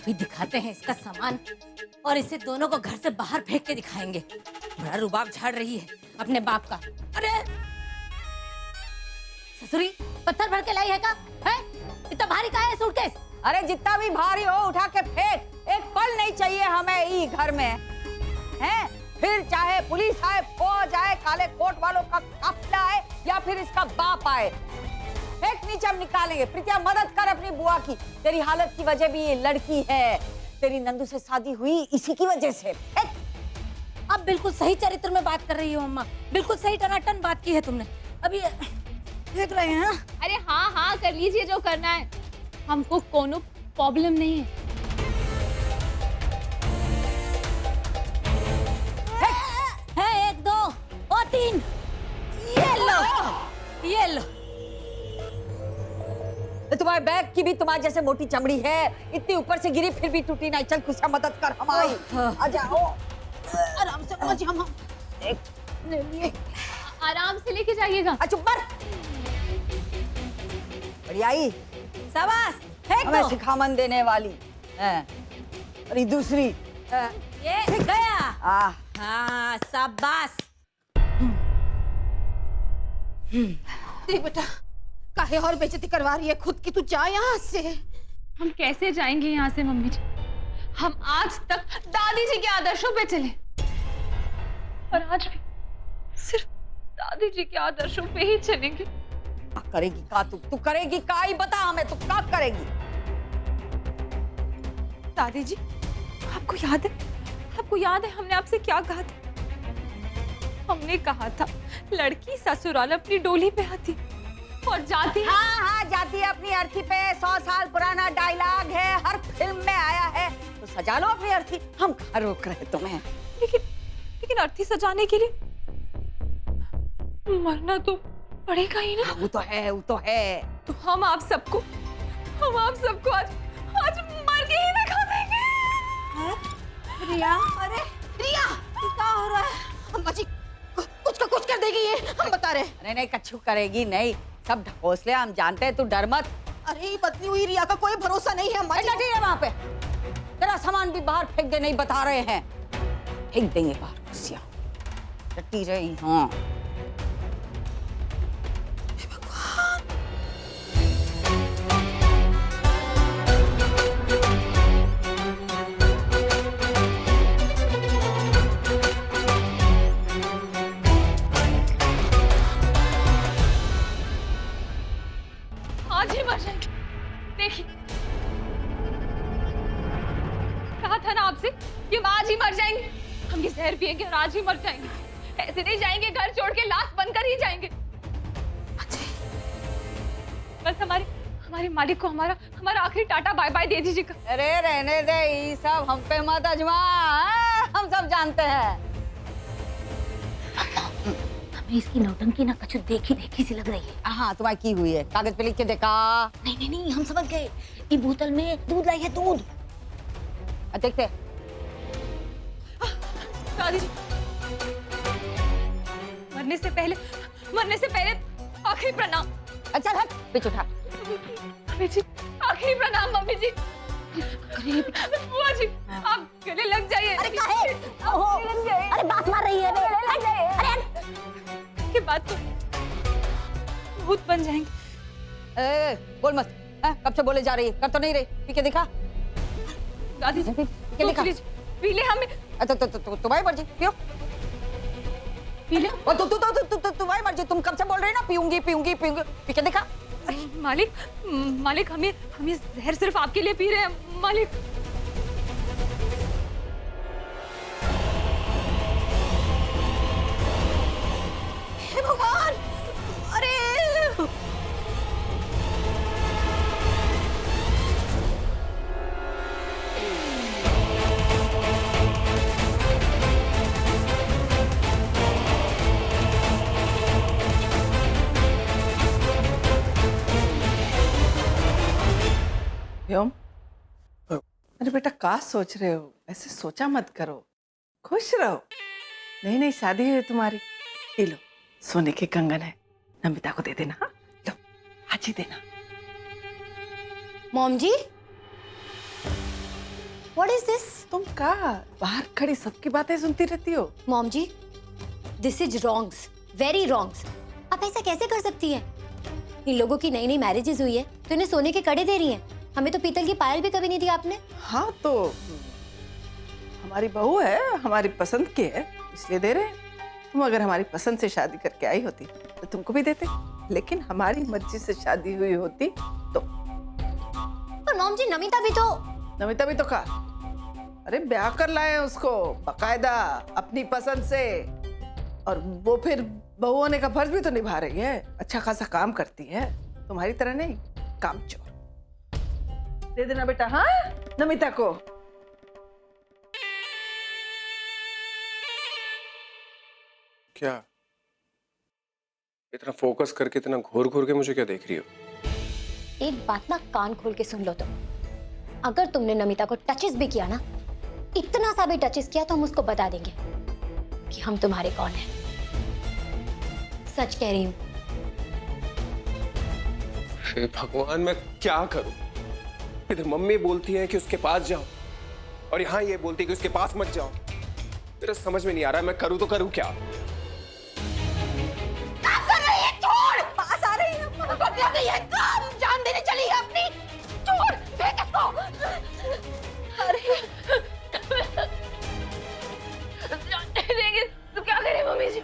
अभी दिखाते हैं इसका सामान और इसे दोनों को घर से बाहर फेंक के दिखाएंगे। बड़ा रुबाब झाड़ रही है अपने बाप का। अरे ससुरी, पत्थर भर के लाई है का? है? इतना भारी का है सूटकेस? अरे जितना भी भारी हो उठा के फेंक, एक पल नहीं चाहिए हमें ई घर में, हैं? फिर चाहे पुलिस आए, फौज आए, काले कोट वालों का काफिला आए या फिर इसका बाप आए, फेंक नीचे हम निकालेंगे। प्रीतिया मदद कर अपनी बुआ की, तेरी हालत की वजह भी ये लड़की है, तेरी नंदू से शादी हुई इसी की वजह से। अब बिल्कुल सही चरित्र में बात कर रही हो अम्मा, बिल्कुल सही टनाटन बात की है तुमने। अभी देख रहे हैं। अरे हाँ हाँ कर लीजिए जो करना है, हमको कोनो प्रॉब्लम नहीं है। है 1 2 और 3, ये लो, ये लो। तुम्हारे बैग की भी तुम्हारे जैसे मोटी चमड़ी है, इतनी ऊपर से गिरी फिर भी टूटी नहीं। चल खुशियाँ मदद कर हमारी, आ जाओ आराम से। हम आराम से लेके जाइएगा। चुप कर। बढ़ियाई, शाबाश, फेंक हमें दो। सिखामन देने वाली है। और ये दूसरी ये गया। हाँ शाबाश। देख बेटा, काहे और बेइज्जती करवा रही है खुद की, तू जा यहाँ से। हम कैसे जाएंगे यहाँ से मम्मी जी? हम आज तक दादी जी के आदर्शों पे चले और आज भी सिर्फ दादी जी के आदर्शों पे ही चलेंगे। करेगी का तू करेगी का ही बता हमें, तू क्या करेगी? दादी जी, आपको याद है हमने आपसे क्या कहा था? हमने कहा था लड़की ससुराल अपनी डोली पे आती और जाती है। हाँ जाती है अपनी अर्थी पे। 100 साल पुराना डायलॉग है, हर फिल्म में आया है, तो सजा लो अपनी अर्थी। हम कहाँ रोक रहे तुम्हें? लेकिन अर्थी सजाने के लिए मरना तो पड़ेगा ही ना। वो तो है। तो हम आप सबको आज मर के ही दिखा देंगे। रिया, अरे रिया, क्या हो रहा है? अम्मा जी कुछ कर देगी ये, हम बता रहे। नहीं कछु करेगी नहीं, सब ढकोसले हम जानते हैं, तू डर मत। अरे ये बदली हुई रिया का कोई भरोसा नहीं है अम्मा जी। डटी है वहाँ पे, तेरा सामान भी बाहर फेंक दे, नहीं बता रहे हैं, फेंक देंगे बाहर। खुशियाँ डटी रही। हाँ आज ही मर जाएंगे। देखिए, कहा था ना आपसे कि हम आज ही मर जाएंगे। हम ये जहर पिएंगे और आज ही मर जाएंगे। ऐसे नहीं जाएंगे, घर छोड़ के लाश बनकर ही जाएंगे। बस हमारे मालिक को हमारा आखिरी टाटा बाय बाय दे दीजिएगा। अरे रहने दे, ये सब हम पे मत अजमा, हम सब जानते हैं। हमें इसकी नौटंकी ना कछु देखी सी लग रही है। हाँ तुम्हारी की हुई है, कागज पे लिख के देखा? नहीं, हम समझ गए। ये बोतल में दूध लाई है, दूध। देखते। दादी जी, मरने से पहले आखिरी प्रणाम। अच्छा हट, पीछे उठा। मम्मी जी, आखिरी प्रणाम मम्मी जी। बुआ जी, आप गले लग जाइए। अरे काहे? ओहो, अरे बात मार रही है बे। के बाद तो भूत बन जाएंगे। बोल मत, कब से बोले जा रही है, कर तो नहीं रही, पी के दिखा। दादी जी, सोच लीजिए, पी ले हमें। तो तुम्हारी मर्जी, पियो। पी ले। तुम्हारी मर्जी, तुम कब से बोल रहे हो ना पीऊंगी, पी के दिखा। मालिक हम ये जहर सिर्फ आपके लिए पी रहे हैं मालिक। हे भगवान, अरे व्योम, अरे बेटा क्या सोच रहे हो? ऐसे सोचा मत करो, खुश रहो। नई नई शादी है तुम्हारी, ये लो सोने के कंगन है, नमिता को दे देना। हाँ लो, आज ही देना। Mom ji, what is this? तुम का बाहर खड़ी सबकी बातें सुनती रहती हो? Mom ji, this is wrongs, very wrongs. आप ऐसा कैसे कर सकती हैं? इन लोगों की नई नई मैरिजेस हुई है तो इन्हें सोने के कड़े दे रही हैं। हमें तो पीतल की पायल भी कभी नहीं दी आपने। हाँ तो हमारी बहू है, हमारी पसंद की है, इसलिए दे रहे हैं। तुम अगर हमारी पसंद से शादी करके आई होती तो तुमको भी देते, लेकिन हमारी मर्जी से शादी हुई होती तो। पर मॉम जी, नमिता भी तो का। अरे ब्याह कर लाए उसको बकायदा अपनी पसंद से, और वो फिर बहू होने का फर्ज भी तो निभा रही है। अच्छा खासा काम करती है, तुम्हारी तरह नहीं कामचोर। दे देना बेटा, हाँ नमिता को। क्या इतना फोकस करके, इतना घूर घूर के मुझे क्या देख रही हो? एक बात ना कान खोल के सुन लो तुम। अगर तुमने नमिता को टचेस भी किया ना, इतना सा भी टचेस किया तो हम उसको बता देंगे कि हम तुम्हारे कौन हैं। सच कह रही हूँ। हे भगवान, मैं क्या करूं? इधर मम्मी बोलती है कि उसके पास जाओ, और यहाँ ये बोलती है कि उसके पास मत जाओ। मेरा समझ में नहीं आ रहा है, मैं करूं तो करूं क्या? पास आ रही है, बदला गई है, काम जान देने चली है अपनी। छोड़, फेंक इसको। अरे देंगे तो क्या करें मम्मी जी?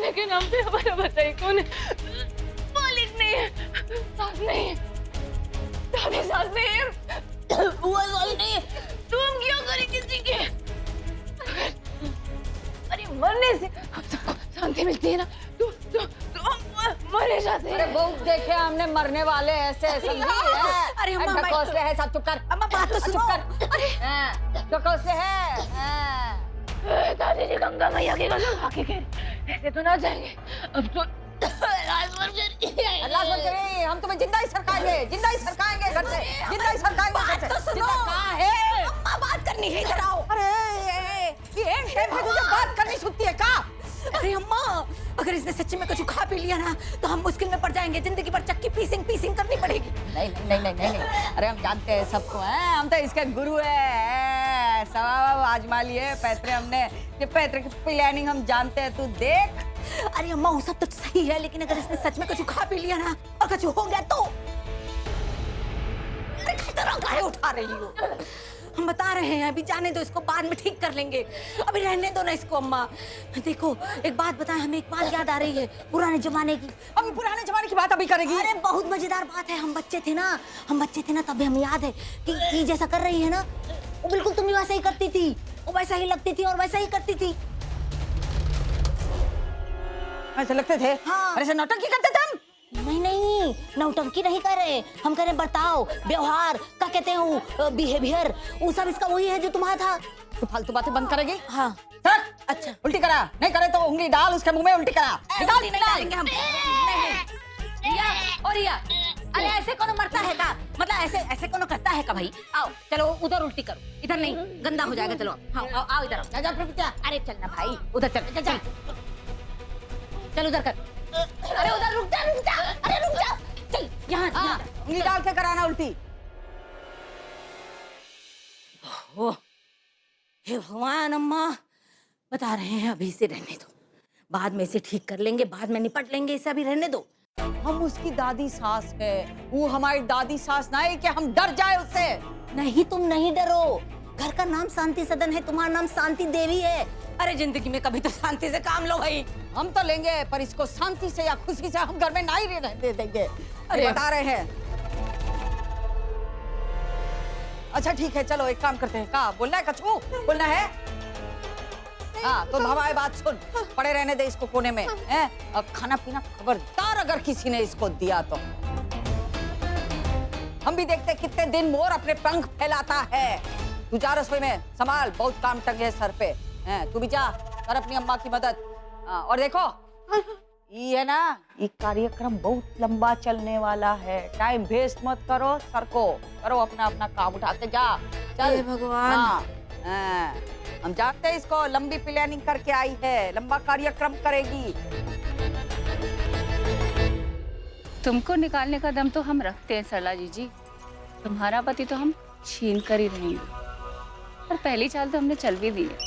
लेकिन हम पे हमारा बताइए कौन है? मालिक नहीं है, सास नहीं है, दादी सास नहीं है, बुआ सास नहीं है, तुम क्या करें किसी के? अरे मरने से हम सबको शांति मिलती है ना, तुम मरे जाते हैं। अरे बहुत देखे हमने मरने वाले ऐसे, समझी है? अरे अम्मा, ढकोसले है सब, चुप कर। अम्मा बात तो सुनो। अरे ढकोसले है। दादी जी गंगा मैया के कसम खा के कह रहे, ऐसे तो ना जाएंगे। अब तो अल्लाह करे, हम तुम्हें जिंदा ही सरकाएंगे, जिंदा ही सरकाएंगे घर से, जिंदा ही सरकाएंगे घर से। तो सुनो। जिंदा कहाँ है? अम्मा बात करनी है, इधर आओ। अरे ये टाइम पे तुझे बात करनी सुनती है का? अरे अम्मा, अगर इसने सच्ची में कुछ खा पी लिया ना तो हम मुश्किल में पड़ जाएंगे। जिंदगी भर चक्की पीसिंग करनी पड़ेगी। नहीं। अरे हम जानते हैं सबको, हैं हम तो इसके गुरु है। सब आजमा लिए पैतरे हमने, ये पैतरे की प्लानिंग हम जानते हैं। तू देख। अरे अम्मा, वो सब तो सही है, लेकिन अगर इसने सच में कुछ खा पी लिया ना और कुछ हो गया तो? अरे काहे उठा रही हो? हम बता रहे हैं, अभी जाने दो इसको, बाद में ठीक कर लेंगे। अभी रहने दो ना इसको अम्मा। देखो एक बात बताएं, हमें एक बात याद आ रही है पुराने जमाने की। अभी पुराने जमाने की बात अभी करेगी? अरे बहुत मजेदार बात है। हम बच्चे थे ना तभी हमें याद है कि जैसा कर रही है ना, वो बिल्कुल तुम वैसा ही करती थी, वो वैसा ही लगती थी और वैसा ही करती थी। ऐसे लगते थे? हाँ। अरे ऐसे नौटंकी करते थे हम? नहीं, नौटंकी नहीं कर रहे हम, कह रहे बर्ताव, व्यवहार, क्या कहते हैं, बिहेवियर, वो सब इसका वही है जो तुम्हारा था। तू फालतू बातें बंद करेगी? हाँ। चल, अच्छा। उल्टी करा, नहीं करे तो उंगली डाल उसके मुंह में, उल्टी करा। निकाल, नहीं डालेंगे हम। रिया, और रिया, अरे ऐसे कौन मरता है का? मतलब ऐसे कौन करता है का भाई? आओ चलो उधर उल्टी करो, इधर नहीं, गंदा हो जाएगा। चलो आओ इधर आओ। जा प्रकृति, अरे चल ना भाई, उधर चल, चल उधर कर। अरे उधर रुक जा, अरे रुक जा, चल यहाँ। उंगली डाल के कराना उल्टी। ओह, हे भगवान अम्मा, बता रहे हैं अभी इसे रहने दो, बाद में इसे ठीक कर लेंगे, बाद में निपट लेंगे, इसे अभी रहने दो। हम उसकी दादी सास है, वो हमारी दादी सास ना है कि हम डर जाए उससे। नहीं, तुम नहीं डरो, घर का नाम शांति सदन है, तुम्हारा नाम शांति देवी है। अरे जिंदगी में कभी तो शांति से काम लो भाई। हम तो लेंगे, पर इसको शांति से या खुशी से हम घर में नहीं रहने देंगे। अरे बता रहे हैं। अच्छा ठीक है, चलो एक काम करते हैं। का बोलना है? कछू बोलना है? हाँ तो हमारी बात सुन, पड़े रहने दे इसको कोने में, हैं? और खाना पीना खबरदार अगर किसी ने इसको दिया तो हम भी देखते कितने दिन मोर अपने पंख फैलाता है। तू जा रसोई में संभाल, बहुत काम टंगे है सर पे, हैं? तू भी जा कर अपनी अम्मा की मदद। हाँ, और देखो ये है ना, ये कार्यक्रम बहुत लंबा चलने वाला है, टाइम वेस्ट मत करो, सर को करो अपना अपना काम उठाते जा। चल। हे भगवान। हाँ, हाँ, हम जानते हैं इसको लंबी प्लानिंग करके आई है, लंबा कार्यक्रम करेगी। तुमको निकालने का दम तो हम रखते हैं सरला जी, तुम्हारा पति तो हम छीन कर ही रहेंगे। और पहली चाल तो हमने चल भी दी है।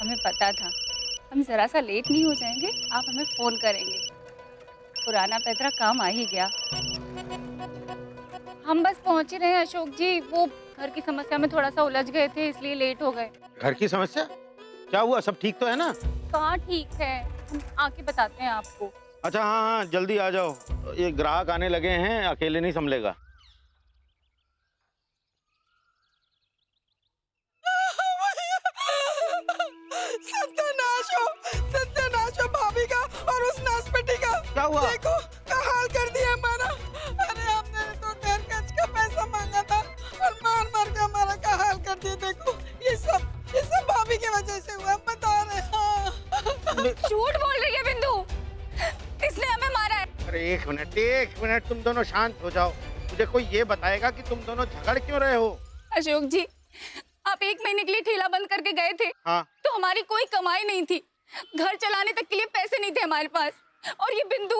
हमें पता था हम जरा सा लेट नहीं हो जाएंगे, आप हमें फोन करेंगे। पुराना पैतरा काम आ ही गया। हम बस पहुंच ही रहे हैं अशोक जी, वो घर की समस्या में थोड़ा सा उलझ गए थे इसलिए लेट हो गए। घर की समस्या क्या हुआ? सब ठीक तो है ना? कहाँ ठीक है, हम आके बताते हैं आपको। अच्छा हाँ हाँ जल्दी आ जाओ, ये ग्राहक आने लगे हैं, अकेले नहीं संभलेगा। सत्यानाश हो भाभी का और उस नासपटी का। क्या हुआ? देखो क्या हाल कर दिया हमारा। अरे हमने तो घर खर्च का पैसा मांगा था और मार मार के हमारा क्या हाल कर दिया। देखो ये सब भाभी की वजह से हुआ, हम बता रहे हैं। झूठ बोल रही है बिंदु, इसने हमें मारा है। अरे एक मिनट तुम दोनों शांत हो जाओ। मुझे कोई ये बताएगा कि तुम दोनों झगड़ क्यों रहे हो? अशोक जी, आप 1 महीने के लिए ठेला बंद करके गए थे। हाँ। तो हमारी कोई कमाई नहीं थी, घर चलाने तक के लिए पैसे नहीं थे हमारे पास, और ये बिंदु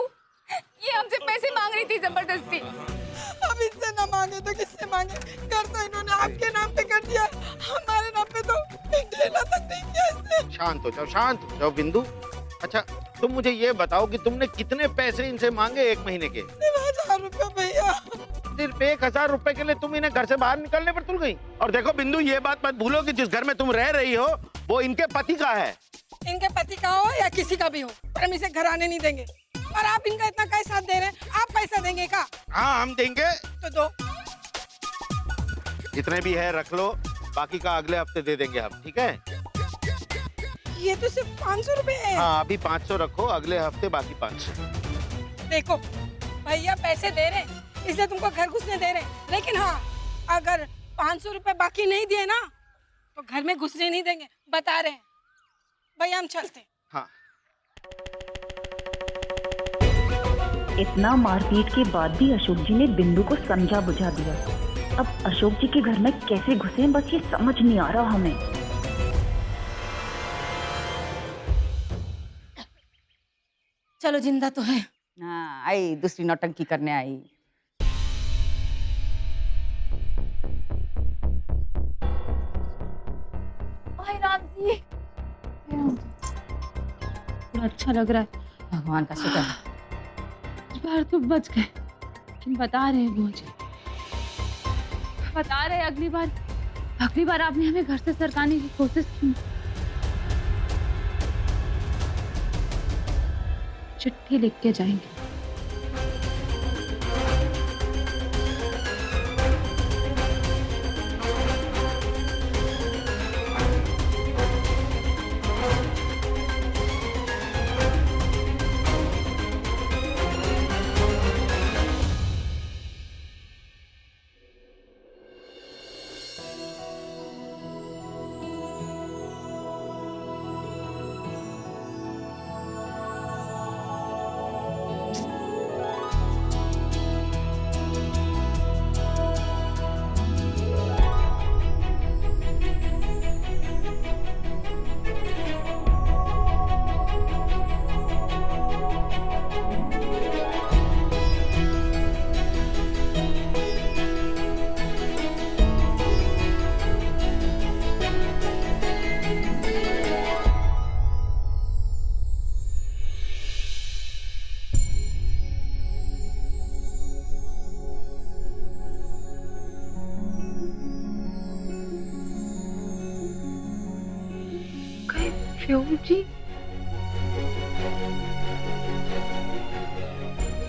ये हमसे पैसे मांग रही थी जबरदस्ती। अब इनसे ना मांगे तो किससे मांगे? घर तो इन्होंने आपके नाम पे कर दिया, हमारे नाम पे तो एक ठेला तक नहीं किया इसने। शांत हो जाओ बिंदु। अच्छा तुम मुझे ये बताओ कि तुमने कितने पैसे इनसे मांगे 1 महीने के? 1000 रुपये भैया। सिर्फ 1000 रुपए के लिए तुम इन्हें घर से बाहर निकलने पर तुल गई? और देखो बिंदु, ये बात मत भूलो कि जिस घर में तुम रह रही हो वो इनके पति का है। इनके पति का हो या किसी का भी हो, पर हम इसे घर आने नहीं देंगे। और आप इनका इतना क्या साथ दे रहे हैं? आप पैसा देंगे क्या? हाँ हम देंगे। तो दो। जितने भी है रख लो, बाकी का अगले हफ्ते दे देंगे हम, ठीक है? ये तो सिर्फ 500 रुपए है। हाँ अभी 500 रखो, अगले हफ्ते बाकी 500। देखो भैया पैसे दे रहे इसलिए तुमको घर घुसने दे रहे, लेकिन हाँ अगर 500 रुपए बाकी नहीं दिए ना तो घर में घुसने नहीं देंगे, बता रहे हैं। भैया हम चलते। हाँ। इतना मारपीट के बाद भी अशोक जी ने बिंदु को समझा बुझा दिया। अब अशोक जी के घर में कैसे घुसे बस ये समझ नहीं आ रहा हमें। चलो जिंदा तो है। हाँ आई दूसरी नौटंकी करने आई। हाय राम जी, थोड़ा अच्छा लग रहा है। भगवान का शुक्र है। इस बार तो बच गए, लेकिन बता रहे हैं मुझे, बता रहे हैं अगली बार आपने हमें घर से सरकाने की कोशिश की। चिट्ठी लिख के जाएंगे। फ्योम जी,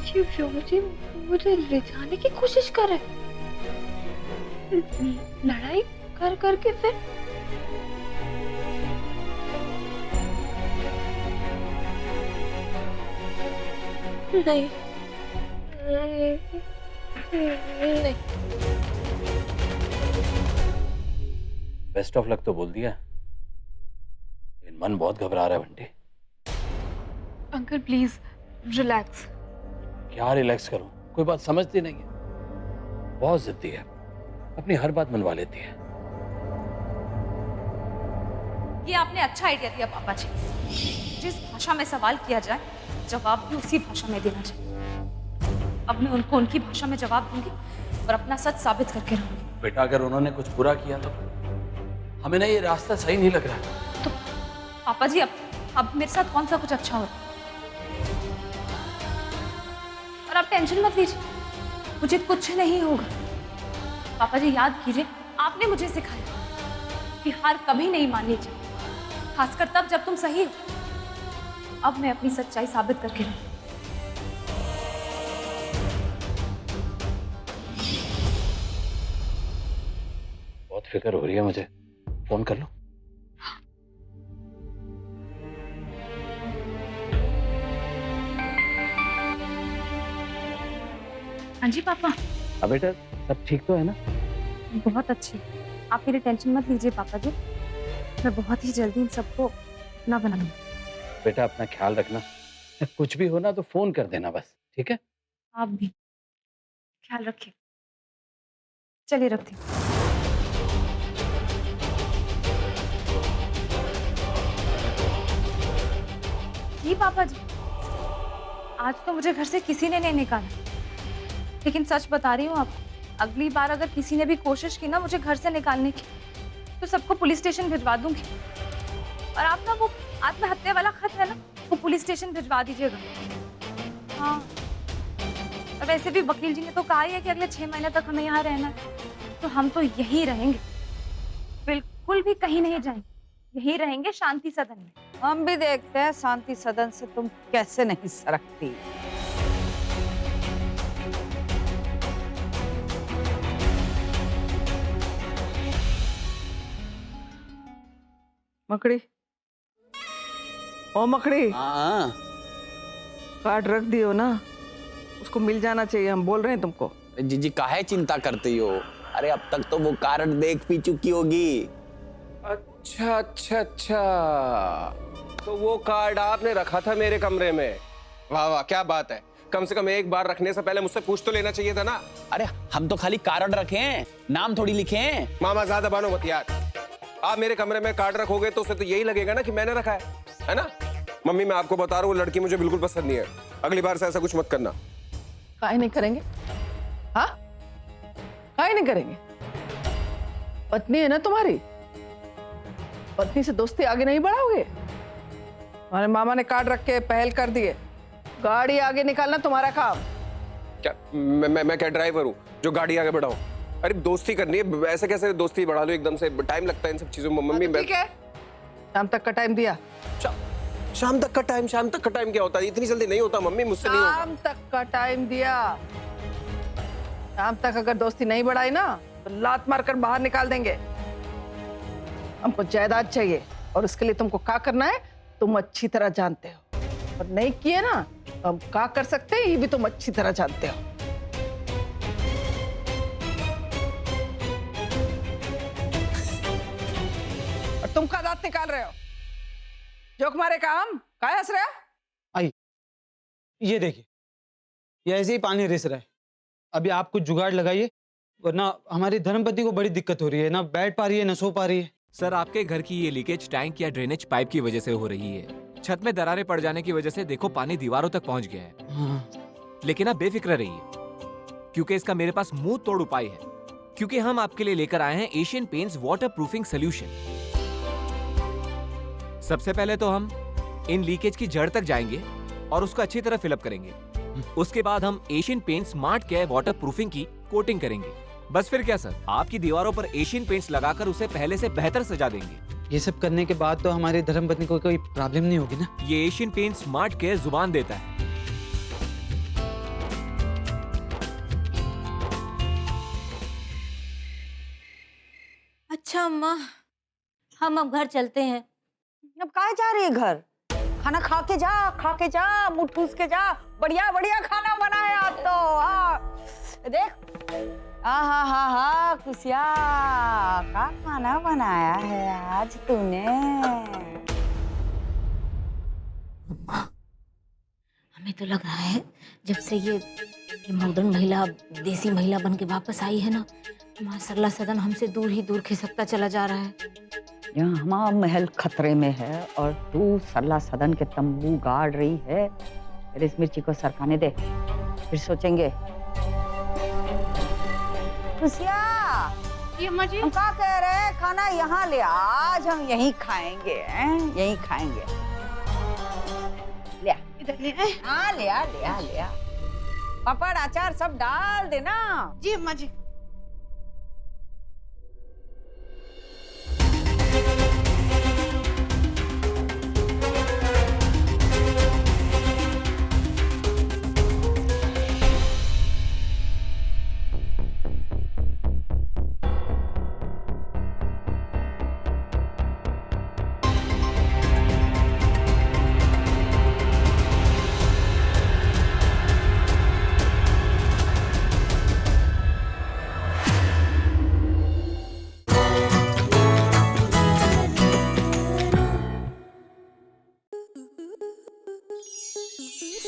ये फ्योम जी मुझे ले जाने की कोशिश कर रहे, लड़ाई कर करके फिर नहीं नहीं। बेस्ट ऑफ लक तो बोल दिया, लेकिन मन बहुत घबरा रहा है बंटी। Uncle please relax. क्या रिलैक्स करूं, कोई बात समझती नहीं है, बहुत जिद्दी है, अपनी हर बात मनवा लेती है। ये आपने अच्छा आइडिया दिया पापा जी, जिस भाषा में सवाल किया जाए जवाब भी उसी भाषा में देना चाहिए। अब मैं उनको उनकी भाषा में जवाब दूंगी और अपना सच साबित करके रहूंगी। बेटा अगर उन्होंने कुछ बुरा किया तो हमें ना ये रास्ता सही नहीं लग रहा है। तो पापा जी अब मेरे साथ कौन सा कुछ अच्छा हो रहा है? और आप टेंशन मत लीजिए, मुझे कुछ नहीं होगा। पापा जी याद कीजिए, आपने मुझे सिखाया कि हार कभी नहीं माननी चाहिए, खासकर तब जब तुम सही हो। अब मैं अपनी सच्चाई साबित करके रहूंगी। बहुत फिक्र हो रही है मुझे, फोन कर लो। हाँ जी पापा। अब बेटा सब ठीक तो है ना? बहुत अच्छी। आप मेरी टेंशन मत लीजिए पापा जी, मैं बहुत ही जल्दी इन सबको अपना बना लूंगी। बेटा अपना ख्याल रखना, कुछ भी हो ना तो फोन कर देना बस, ठीक है? आप भी ख्याल रखिए। चलिए रखती हूँ। जी पापा जी, आज तो मुझे घर से किसी ने नहीं निकाला, लेकिन सच बता रही हूँ आपको, अगली बार अगर किसी ने भी कोशिश की ना मुझे घर से निकालने की, तो सबको पुलिस स्टेशन भिजवा दूंगी। और आप ना वो आत्महत्या वाला खत है ना, वो पुलिस स्टेशन भिजवा दीजिएगा। हाँ, और वैसे भी वकील जी ने तो कहा ही है कि अगले 6 महीने तक हमें यहाँ रहना है, तो हम तो यहीं रहेंगे, बिल्कुल भी कहीं नहीं जाएंगे, यहीं रहेंगे शांति सदन में। हम भी देखते हैं शांति सदन से तुम कैसे नहीं सरकती। मकड़ी, ओ मकड़ी, हाँ कार्ड रख दियो ना, उसको मिल जाना चाहिए, हम बोल रहे हैं तुमको। जीजी काहे चिंता करती हो? अरे अब तक तो वो कार्ड देख भी चुकी होगी। अच्छा अच्छा अच्छा, तो वो कार्ड आपने रखा था मेरे कमरे में। वाह वाह, क्या बात है। कम से कम एक बार रखने से पहले मुझसे पूछ तो लेना चाहिए था ना। अरे हम तो खाली कार्ड रखे हैं, नाम थोड़ी लिखे हैं। मामा ज्यादा बानो मत यार, आप मेरे कमरे में कार्ड रखोगे तो उसे तो यही लगेगा ना कि मैंने रखा है ना? मम्मी मैं आपको बता रहा हूँ, वो लड़की मुझे बिल्कुल पसंद नहीं है, अगली बार से ऐसा कुछ मत करना। काहे नहीं करेंगे? हाँ, काहे नहीं करेंगे? पत्नी है ना तुम्हारी, पत्नी से दोस्ती आगे नहीं बढ़ाओगे? हमारे मामा ने कार्ड रख के पहल कर दिए, गाड़ी आगे निकालना तुम्हारा काम। क्या मैं क्या ड्राइवर हूँ जो गाड़ी आगे बढ़ाऊं? अरे दोस्ती करनी है, ऐसे कैसे दोस्ती बढ़ा लो एकदम से? टाइम लगता है इन सब चीजों में मम्मी। ठीक है, शाम तक का टाइम दिया। शाम तक का टाइम? शाम तक का टाइम क्या होता है? इतनी जल्दी नहीं होता मम्मी, मुझसे नहीं होगा। शाम तक का टाइम दिया, शाम तक अगर दोस्ती नहीं बढ़ाई ना तो लात मारकर बाहर निकाल देंगे। हमको जायदाद चाहिए और उसके लिए तुमको क्या करना है तुम अच्छी तरह जानते हो, और नहीं किए ना तो हम क्या कर सकते हैं ये भी तुम अच्छी तरह जानते हो। और तुम का दांत निकाल रहे हो? जोक मारे काम क्या हंस रहे हो? आई ये देखिए, ये ऐसे ही पानी रिस रहा है। अभी आप कुछ जुगाड़ लगाइए, वरना हमारी धर्मपति को बड़ी दिक्कत हो रही है, ना बैठ पा रही है ना सो पा रही है। सर आपके घर की ये लीकेज टैंक या ड्रेनेज पाइप की वजह से हो रही है। छत में दरारें पड़ जाने की वजह से देखो पानी दीवारों तक पहुंच गया है। हाँ। लेकिन आप बेफिक्र रहिए, क्योंकि इसका मेरे पास मुंह तोड़ उपाय है। क्योंकि हम आपके लिए लेकर आए हैं Asian paints water proofing solution. सबसे पहले तो हम इन लीकेज की जड़ तक जाएंगे और उसको अच्छी तरह फिलअप करेंगे। उसके बाद हम Asian paint smart care water proofing की कोटिंग करेंगे। बस फिर क्या सर, आपकी दीवारों पर एशियन पेंट्स लगाकर उसे पहले से बेहतर सजा देंगे। ये सब करने के बाद तो हमारी धर्मपत्नी को कोई प्रॉब्लम नहीं होगी ना? ये एशियन पेंट स्मार्ट केयर जुबान देता है। अच्छा अम्मा, हम अब घर चलते हैं। अब कहाँ जा रही है घर? खाना खा के जा, मुंह ठूस के जा। बढ़िया बढ़िया खाना बना है आज तो। देख, हा खुशिया, क्या खाना बनाया है आज तूने? हमें तो लग रहा है जब से ये मॉडर्न महिला देसी महिला बन के वापस आई है ना, हमारा सरला सदन हमसे दूर ही दूर खिसकता चला जा रहा है। यहाँ हमारा महल खतरे में है और तू सरला सदन के तंबू गाड़ रही है। फिर इस मिर्ची को सरकाने दे, फिर सोचेंगे। खुशिया, ये अम्मा जी हम क्या कह रहे हैं, खाना यहाँ ले, आज हम यहीं खाएंगे, हैं? यहीं खाएंगे। ले आ, इधर ले आए। हाँ ले आ, ले आ, ले आ। पापड़ अचार सब डाल देना। जी अम्मा जी।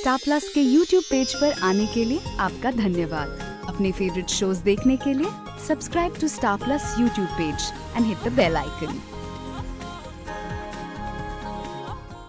स्टार प्लस के YouTube पेज पर आने के लिए आपका धन्यवाद। अपने फेवरेट शोज देखने के लिए subscribe to Star Plus YouTube page and hit the bell icon.